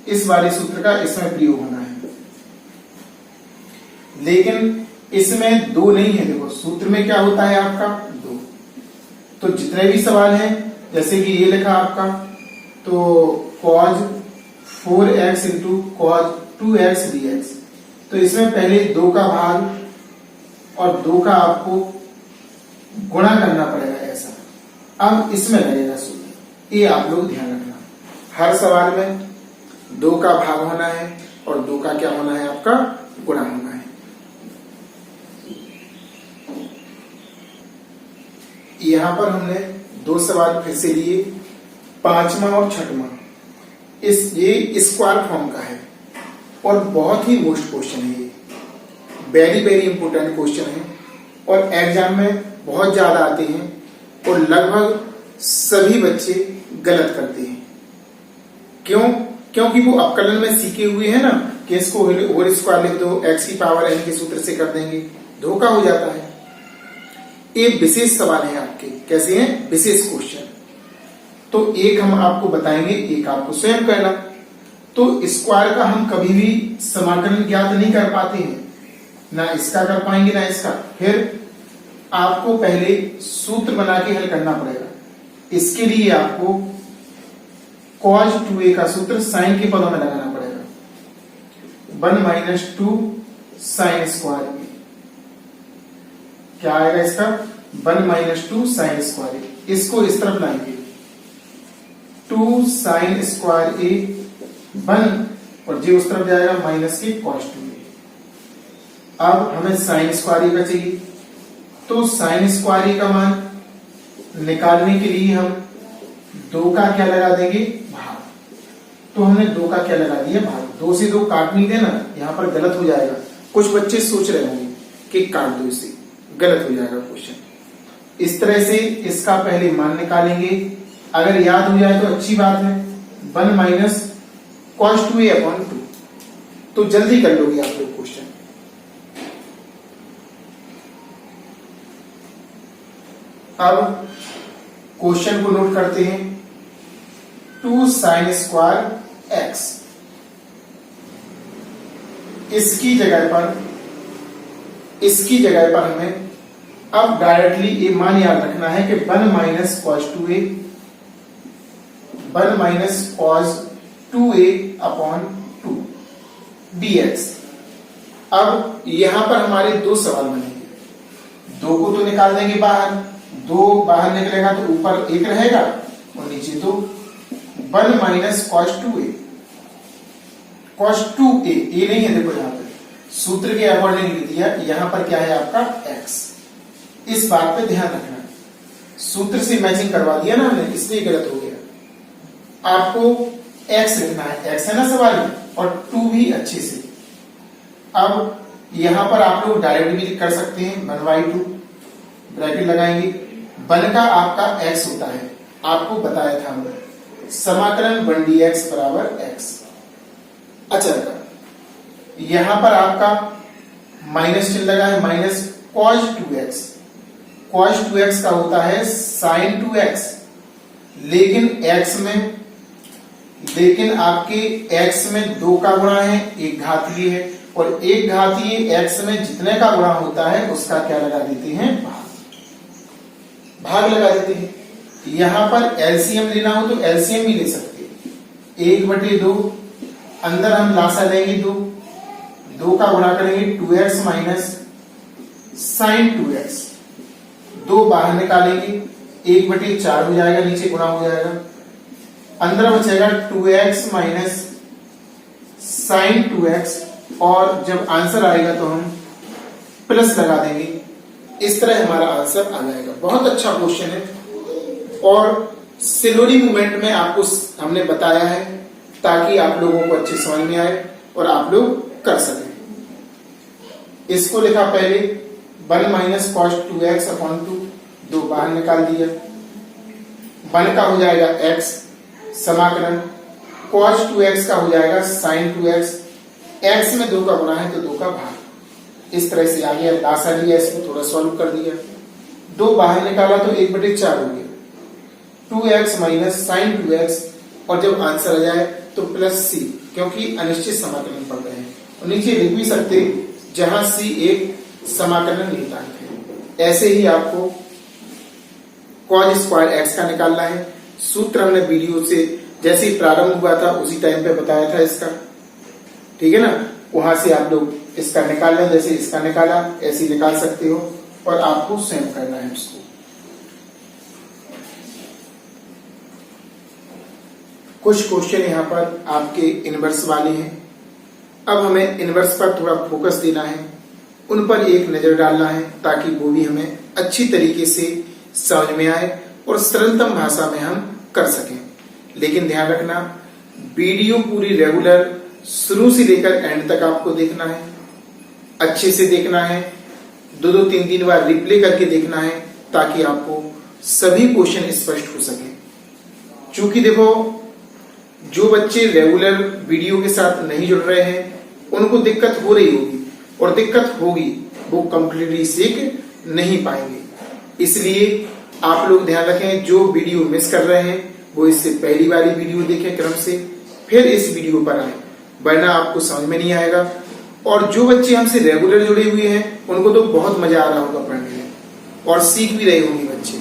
Speaker 1: इस वाले सूत्र का इसमें प्रयोग होना है, लेकिन इसमें 2 नहीं है। देखो सूत्र में क्या होता है आपका 2। तो जितने भी सवाल हैं, जैसे कि ये लिखा आपका, तो cause 4x into cos 2x dx, तो इसमें पहले 2 का भाग और 2 का आपको गुणा करना पड़ेगा ऐसा। अब इसमें लगेगा सूत्र, ये आप लोग ध्यान रखना, हर सवाल में 2 का भाग होना है और 2 का क्या होना है आपका गुणा होना है। यहां पर हमने 2 सवाल फिर से लिए, 5वां और 6वां। ये स्क्वायर फॉर्म का है और बहुत ही मोस्ट क्वेश्चन है, ये वेरी वेरी इंपोर्टेंट क्वेश्चन है और एग्जाम में बहुत ज्यादा आते हैं और लगभग सभी बच्चे गलत करते हैं। क्यों? क्योंकि वो अपकलन में सीखे हुए हैं ना कि इसको होल स्क्वायर लिख दो, x की पावर n के सूत्र से कर देंगे, धोखा हो जाता है। ये विशेष सवाल है आपके, कैसे हैं विशेष क्वेश्चन। तो एक हम आपको बताएंगे, एक आपको स्वयं करना। तो स्क्वायर का हम कभी भी समाकलन ज्ञात नहीं कर पाते हैं, ना इसका कर पाएंगे ना इसका। फिर आपको पहले सूत्र बना के हल करना पड़ेगा। इसके लिए आपको cos 2a का सूत्र साइन के पदों में लगाना पड़ेगा, 1 माइनस 2 साइन स्क्वायर ए। क्या आएगा इसका 1 माइनस 2 साइन स्क्वायर ए। इसको इस तरफ लाएंगे, 2 साइन स्क्वायर ए 1 और जो उस तरफ जाएगा माइनस के cos 2a। अब हमें साइन स्क्वायर ए का चाहिए, तो साइन स्क्वायर ए का मान निकालने के लिए हम 2 का क्या लगा देंगे भाग। तो हमने 2 का क्या लगा दिया भाग, 2 से 2 काट नहीं देना, यहां पर गलत हो जाएगा। कुछ बच्चे सोच रहे होंगे कि काट दो इसे, गलत हो जाएगा क्वेश्चन। इस तरह से इसका पहले मान निकालेंगे, अगर याद हो जाए तो अच्छी बात है, 1 माइनस cos 2a अपॉन 2, तो जल्दी कर लोगे आप लोग क्वेश्चन। अब क्वेश्चन को नोट करते हैं, 2 साइन स्क्वायर एक्स, इसकी जगह पर हमें अब डायरेक्टली ये मान याद रखना है कि 1 minus cos 2a, 1 minus cos 2a upon 2 dx। अब यहां पर हमारे 2 सवाल बनेंगे, 2 को तो निकाल देंगे बाहर, 2 बाहर निकलेगा तो ऊपर 1 रहेगा और नीचे 2। 1 minus cos 2a, cos 2a ये नहीं है, देखो यहां पर सूत्र के अकॉर्डिंग लिख दिया, यहां पर क्या है आपका x। इस बात पे ध्यान रखना, सूत्र से मैचिंग करवा दिया ना हमने, इसलिए गलत हो गया। आपको x लिखना है, x है ना सवाल में, और 2 भी अच्छे से। अब यहां पर आप लोग डायरेक्ट भी कर सकते हैं, 1/2 ब्रैकेट लगाएंगे, 1 का आपका x होता है, आपको बताया था हमने, समाकलन 1 dx बराबर x। अच्छा, यहां पर आपका माइनस चिन्ह लगा है, minus cos 2x। cos 2x का होता है sin 2x, लेकिन आपके x में 2 का गुणा है, एक घातीय है, और एक घातीय x में जितने का गुणा होता है उसका क्या लगा देते हैं, भाग लगा देते हैं। यहां पर एलसीएम लेना हो तो एलसीएम भी ले सकते हैं, 1/2, अंदर हम लासा लेंगे 2 का गुणा करेंगे 2x माइनस sin 2x, 2 बाहर निकालेंगे 1/4 हो जाएगा, नीचे गुणा हो जाएगा, अंदर बचेगा 2x माइनस sin 2x, और जब आंसर आएगा तो हम प्लस लगा देंगे। इस तरह हमारा आंसर आ जाएगा। बहुत अच्छा क्वेश्चन है, और सिलोरी मूवमेंट में आपको हमने बताया है ताकि आप लोगों को अच्छे समझ में आए और आप लोग कर सकें। इसको लिखा पहले 1 माइनस कॉस 2x अपॉन 2 बाहर निकाल दिया, 1 का हो जाएगा x समाकलन, cos 2x का हो जाएगा sin 2x, x में 2 का गुणा है तो 2 का भाग। इस तरह से आ गया, लासा लिया, इसको थोड़ा सॉल्व कर दिया, 2 बाहर निकाला तो 1/4 हो गया, 2x माइनस sin 2x, और जब आंसर आ जाए तो प्लस c, क्योंकि अनिश्चित समाकलन पढ़ रहे हैं, और नीचे लिख भी सकते जहां c एक समाकलन नियतांक है। ऐसे ही आपको cos स्क्वायर x का निकालना है। सूत्र हमने वीडियो से जैसे ही प्रारंभ हुआ था उसी टाइम पे बताया था इसका, ठीक है ना, वहां से आप लोग इसका निकाल लें, जैसे इसका निकाला ऐसे ही निकाल सकते हो, और आपको सेम करना है इसको। कुछ क्वेश्चन यहाँ पर आपके इनवर्स वाले हैं, अब हमें इनवर्स पर थोड़ा फोकस देना है, उन पर एक नजर डालना है ताकि वो भी हमें अच्छी तरीके से समझ में आए और सरलतम भाषा में हम कर सकें। लेकिन ध्यान रखना, वीडियो पूरी रेगुलर शुरू से लेकर एंड तक आपको देखना है, अच्छे से देखना है, 2-3 बार रिप्ले करके देखना है ताकि आपको सभी क्वेश्चन स्पष्ट हो सके। चूंकि देखो, जो बच्चे रेगुलर वीडियो के साथ नहीं जुड़ रहे हैं उनको दिक्कत हो रही होगी, और दिक्कत होगी, वो कंप्लीटली सीख नहीं पाएंगे। इसलिए आप लोग ध्यान रखें, जो वीडियो मिस कर रहे हैं वो इससे पहली वाली वीडियो देखें क्रम से, फिर इस वीडियो पर आए, वरना आपको समझ में नहीं आएगा। और जो बच्चे हमसे रेगुलर जुड़े हुए हैं उनको तो बहुत मजा आ रहा होगा पढ़ने में, और सीख भी रहे होंगे बच्चे।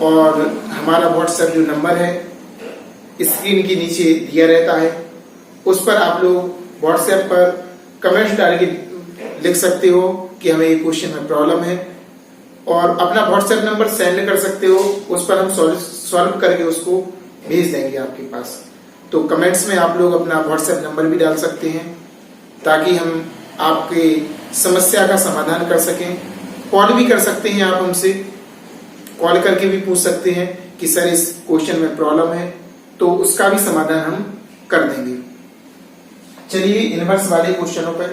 Speaker 1: और हमारा व्हाट्सएप जो नंबर है स्क्रीन के नीचे दिया रहता है, उस पर आप लोग व्हाट्सएप पर कमेंट्स डाल के लिख सकते हो कि हमें ये क्वेश्चन में प्रॉब्लम है, और अपना व्हाट्सएप नंबर सेंड कर सकते हो, उस पर हम सॉल्व करके उसको भेज देंगे आपके पास। तो कमेंट्स में आप लोग अपना व्हाट्सएप नंबर भी डाल सकते हैं ताकि हम आपके समस्या का समाधान कर सकें। कॉल भी कर सकते हैं, आप हमसे कॉल करके भी पूछ सकते हैं कि सर इस क्वेश्चन में प्रॉब्लम है, तो उसका भी समाधान हम कर देंगे। चलिए इनवर्स वाले क्वेश्चनों पर।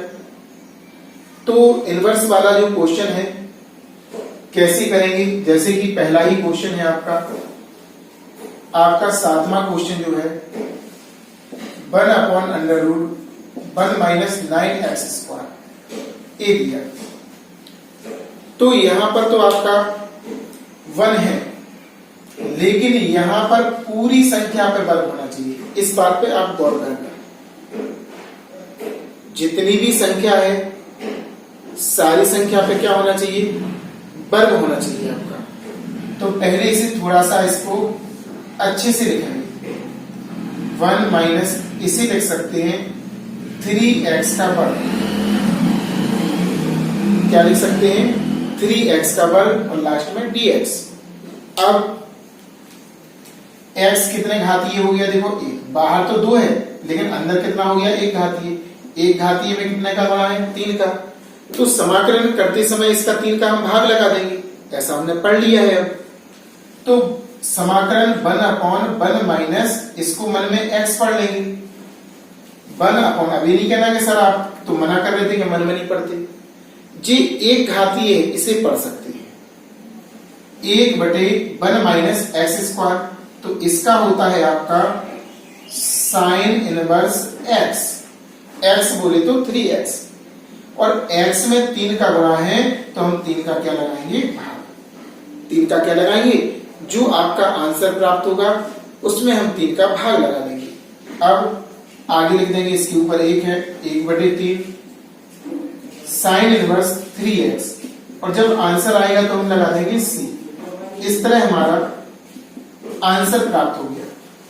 Speaker 1: तो इनवर्स वाला जो क्वेश्चन है कैसे करेंगे, जैसे कि पहला ही क्वेश्चन है आपका 7वां क्वेश्चन जो है 1/√1 माइनस 9x², ए दिया। तो यहां पर तो आपका 1 है, लेकिन यहां पर पूरी संख्या पे वर्ग होना चाहिए, इस बात पे आप गौर करना। जितनी भी संख्या है सारी संख्या पे क्या होना चाहिए, वर्ग होना चाहिए आपका। तो पहले इसे थोड़ा सा इसको अच्छे से लिखेंगे, 1 माइनस, इसे लिख सकते हैं 3x का वर्ग, क्या लिख सकते हैं 3x का वर्ग, और लास्ट में dx। अब x कितने घातीय हो गया, देखो 1, बाहर तो 2 है लेकिन अंदर कितना हो गया, 1 घातीय। 1 घातीय में कितने का बना है, 3 का। तो समाकलन करते समय इसका 3 का हम भाग लगा देंगे, ऐसा हमने पढ़ लिया है। अब तो समाकलन 1/1 माइनस, इसको मन में x पढ़ लेंगे, 1/, अभी नहीं कहना कि सर आप तो मना कर रहे थे कि मन में नहीं पढ़ते जी, 1 घातीय है इसे पढ़ सकते हैं, 1/1 माइनस x²। तो इसका होता है आपका साइन इनवर्स x, x बोले तो 3x, और x में 3 का गुणा है तो हम 3 का क्या लगाएंगे, भाग। 3 का क्या लगाएंगे, जो आपका आंसर प्राप्त होगा उसमें हम 3 का भाग लगा देंगे। अब आगे लिख देंगे, इसके ऊपर 1 है, 1/3 साइन इनवर्स 3x, और जब आंसर आएगा तो हम लगा देंगे c। इस तरह हमारा आंसर प्राप्त हो गया,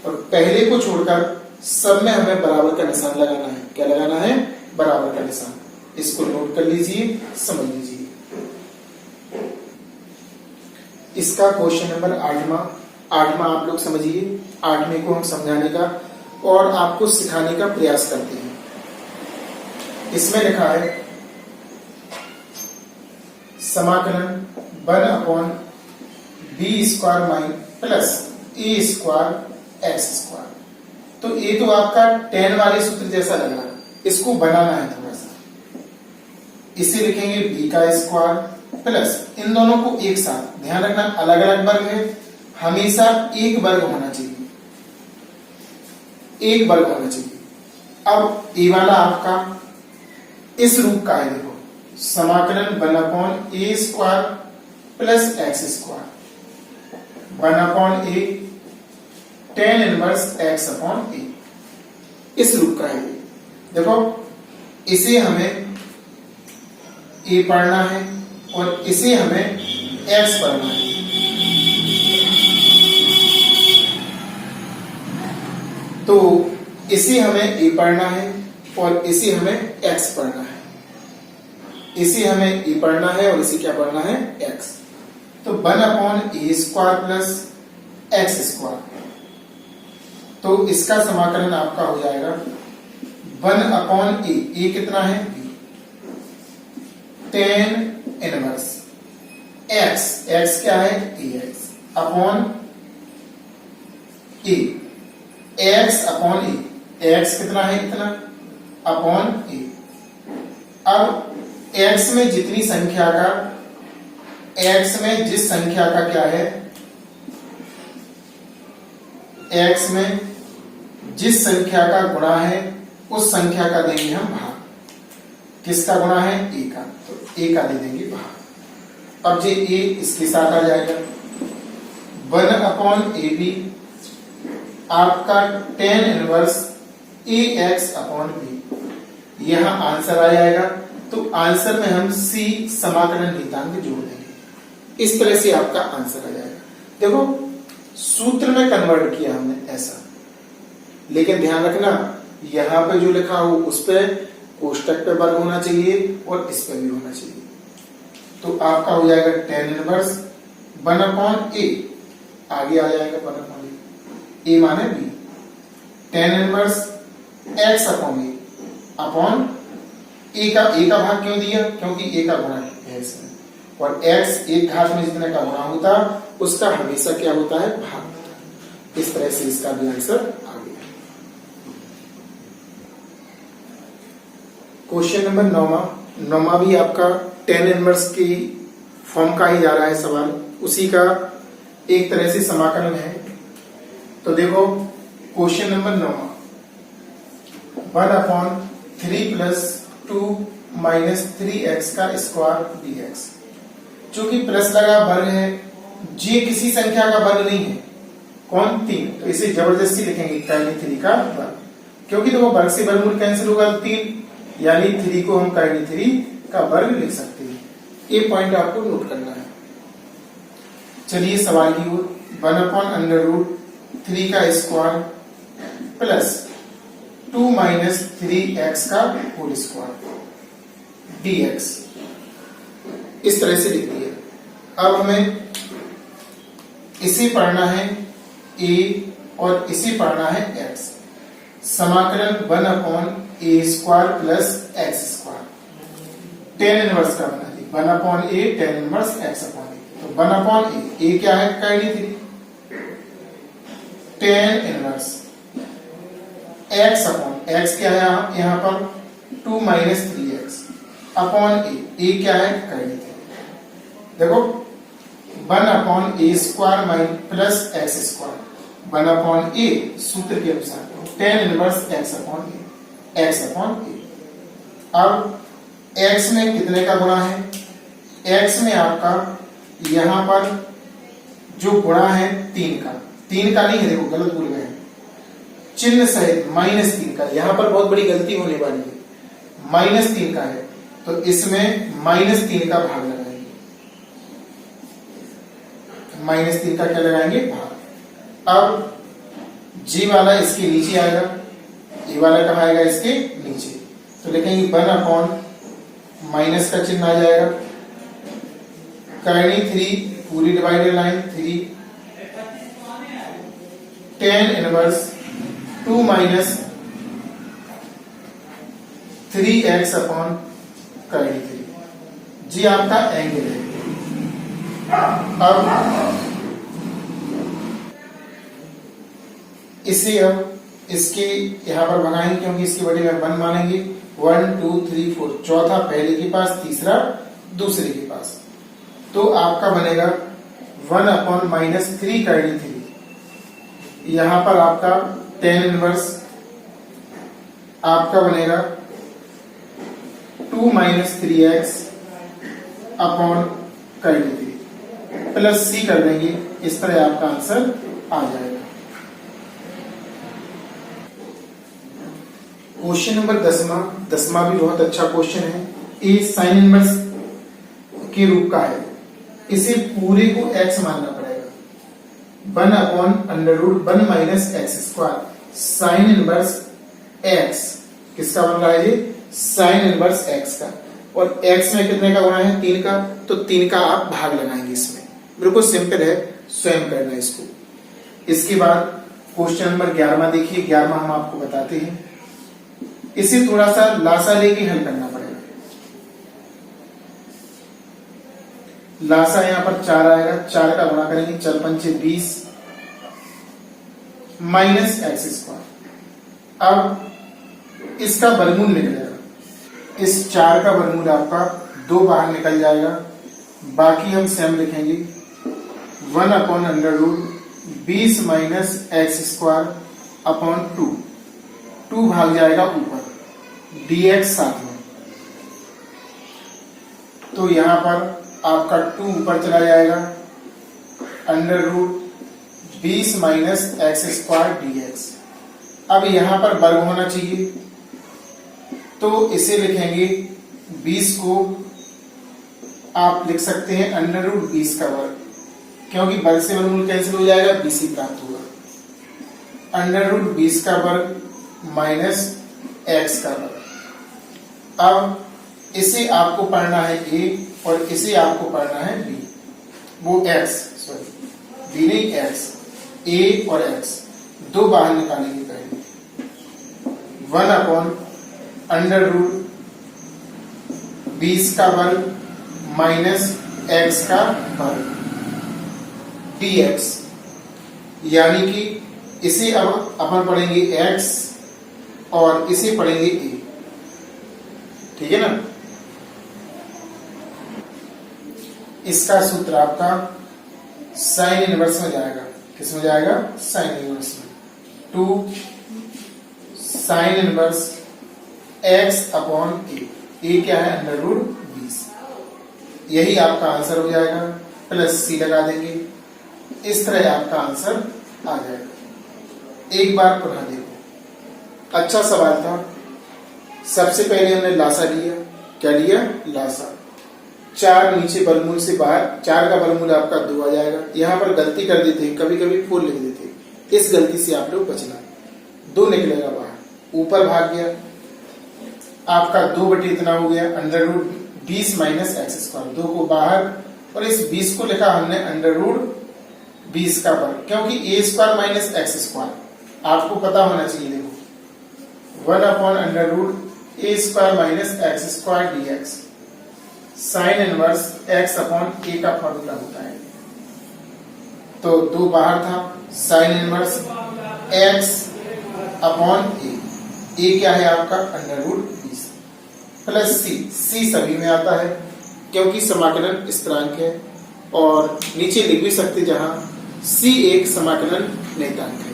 Speaker 1: और पहले को छोड़कर सब में हमें बराबर का निशान लगाना है। क्या लगाना है, बराबर का निशान। इसको नोट कर लीजिए, समझ लीजिए। इसका क्वेश्चन नंबर 8वां आप लोग समझिए। 8वें को हम समझाने का और आपको सिखाने का प्रयास करते हैं। इसमें लिखा है समाकलन 1/b² प्लस a² x²। तो ये तो आपका tan वाले सूत्र जैसा लग रहा है, इसको बनाना है थोड़ा सा। इसे लिखेंगे b² प्लस, इन दोनों को एक साथ, ध्यान रखना अलग अलग वर्ग है, हमेशा एक वर्ग होना चाहिए, एक वर्ग होना चाहिए। अब ये वाला आपका इस रूप का है, देखो समाकलन 1/a² plus x², 1/a tan inverse x/a, इस रूप का है। देखो इसे हमें a पढ़ना है और इसे हमें x पढ़ना है। तो इसे हमें a पढ़ना है और इसे हमें x पढ़ना है। इसे हमें a पढ़ना है और इसे क्या पढ़ना है, x। तो 1/a² प्लस x²। तो इसका समाकलन आपका हो जाएगा 1/a, a कितना है, b, tan इनवर्स x क्या है, ax upon a, x/a, x कितना है, इतना, अपॉन a। अब x में जितनी संख्या का, x में जिस संख्या का क्या है, x में जिस संख्या का गुणा है उस संख्या का देंगे हम भाग। किसका गुणा है, a का, तो a का दे देंगे भाग। अब जे a इसके साथ आ जाएगा, 1/ab आपका tan इनवर्स ax/b, यहां आंसर आ जाएगा। तो आंसर में हम c समाकलन नियतांक जोड़ देंगे। इस तरह से आपका आंसर आ जाएगा। देखो सूत्र में कन्वर्ट किया हमने ऐसा, लेकिन ध्यान रखना यहां पे जो लिखा हो उस पे कोष्टक पे वर्ग होना चाहिए और इस पे भी होना चाहिए। तो आपका हो जाएगा tan इनवर्स 1/a, आगे आ जाएगा 1/a, a माने b, tan inverse x/a upon a का भाग क्यों दिया, क्योंकि a का गुणा है x में, और x एक घात में जितने का गुणा होता उसका हमेशा क्या होता है, भाग होता है। इस तरह से इसका भी आंसर आ गया। क्वेश्चन नंबर 9वां भी आपका tan इनवर्स की फॉर्म का ही जा रहा है सवाल, उसी का एक तरह से समाकलन है। तो देखो क्वेश्चन नंबर 9वां, 1/3 प्लस 2 माइनस 3x² dx, जो कि प्लस लगा वर्ग है, जे किसी संख्या का वर्ग नहीं है, कौन, 3, तो इसे जबरदस्ती लिखेंगे काइनी 3 का वर्ग, क्योंकि देखो वर्ग से वर्गमूल कैंसिल होगा 3, यानी 3 को हम काइनी 3 का वर्ग लिख सकते हैं। ये पॉइंट आपको नोट करना है। चलिए सवाल की ओर, 1/√3 का स्क्वायर प्लस 2 माइनस 3x का होल स्क्वायर dx, इस तरह से लिख दिया। अब हमें इसे पढ़ना है a और इसे पढ़ना है x। समाकलन 1/a² plus x², tan inverse का बना दी 1/a tan इनवर्स x/a। तो 1/a क्या है, काइनी 3, tan इनवर्स x क्या है यहां पर, 2 माइनस 3x अपॉन a क्या है, काइनी 3। देखो 1/a² प्लस x², 1/a सूत्र के अनुसार tan इनवर्स x/a। अब x में कितने का गुणा है? x में आपका यहां पर जो गुणा है 3 का, 3 का नहीं है, देखो गलत भूल गए, चिन्ह सहित -3 का, यहां पर बहुत बड़ी गलती होने वाली है, -3 का है, तो इसमें -3 का भाग लगाएंगे, -3 का क्या लगाएंगे? भाग। अब जी वाला इसके नीचे आएगा, ए वाला कहाँ आएगा? इसके नीचे, तो लिखेंगे 1 माइनस का चिन्ह आ जाएगा, करनी 3 पूरी divided line 3 tan inverse 2 minus 3x upon करनी 3, जी आपका एंगल है। अब इसे अब इसके यहां पर बनाएंगे, क्योंकि इसकी बड़ी में 1 मानेंगे, 1 2 3 4, चौथा पहले के पास, तीसरा दूसरे के पास, तो आपका बनेगा 1 अपॉन -3 करनी 3, यहां पर आपका tan इनवर्स आपका बनेगा 2 माइनस 3x अपॉन करनी 3 प्लस c कर देंगे, इस तरह आपका आंसर आ जाएगा। क्वेश्चन नंबर 10वां भी बहुत अच्छा क्वेश्चन है। ए साइन इनवर्स के रूप का है, इसे पूरे को x मानना पड़ेगा, 1 upon √1 minus x square, sine inverse x किसका बन रहा है? ये साइन इनवर्स x का, और x में कितने का गुणा है? 3 का, तो 3 का आप भाग लगाएंगे इसमें, बिल्कुल सिंपल है, स्वयं करना है इसको। इसके बाद क्वेश्चन नंबर 11वां देखिए, 11वां हम आपको बताते हैं, इसे थोड़ा सा लासा लेके हल करना पड़ेगा। लासा यहां पर 4 आएगा, 4 का गुणा करेंगे, 4 पंचे 20 माइनस एक्स स्क्वायर। अब इसका वर्गमूल निकलेगा, इस 4 का वर्गमूल आपका 2 बाहर निकल जाएगा, बाकी हम सेम लिखेंगे 1 upon √20 minus x square upon 2 भाग जाएगा ऊपर, dx साथ में, तो यहां पर आपका 2 ऊपर चला जाएगा, √20 माइनस एक्स स्क्वायर dx। अब यहां पर वर्ग होना चाहिए, तो इसे लिखेंगे 20 को आप लिख सकते हैं √20 का वर्ग, क्योंकि वर्ग से वर्गमूल कैंसिल हो जाएगा, 20 ही प्राप्त होगा, √20 का वर्ग माइनस x का वर्ग। अब इसे आपको पढ़ना है a और इसे आपको पढ़ना है b, वो x, सॉरी b नहीं x, a और x 2 बाहर निकालेंगे पहले, 1 अपॉन √20 का वर्ग माइनस x का वर्ग dx, यानी कि इसे अब अपन पढ़ेंगे x और इसे पढ़ेंगे a, ठीक है ना। इसका सूत्र आपका साइन इनवर्स में जाएगा, किस में जाएगा? साइन इनवर्स में, 2 sine inverse x upon a क्या है? √20, यही आपका आंसर हो जाएगा, प्लस c लगा देंगे, इस तरह आपका आंसर आ जाएगा। एक बार पुनः देखो, अच्छा सवाल था। सबसे पहले हमने लासा लिया, क्या लिया? लासा। 4 नीचे वर्गमूल से बाहर, 4 का वर्गमूल आपका 2 आ जाएगा। यहां पर गलती कर देते हैं, कभी कभी 4 लिख देते हैं, इस गलती से आप लोग बचना। 2 निकलेगा बाहर, ऊपर भाग गया आपका 2 बटे इतना हो गया, √20 माइनस एक्स स्क्वायर, 2 को बाहर, और इस 20 को लिखा हमने √20 का वर्ग, क्योंकि a square minus x square आपको पता होना चाहिए। देखो 1 upon √a square minus x square dx, sine inverse x upon a का फॉर्मूला होता है। तो 2 बाहर था, sine inverse x upon a क्या है आपका? √20 प्लस c सभी में आता है, क्योंकि समाकलन स्थिरांक है, और नीचे लिख भी सकते जहां c एक समाकलन नियतांक है।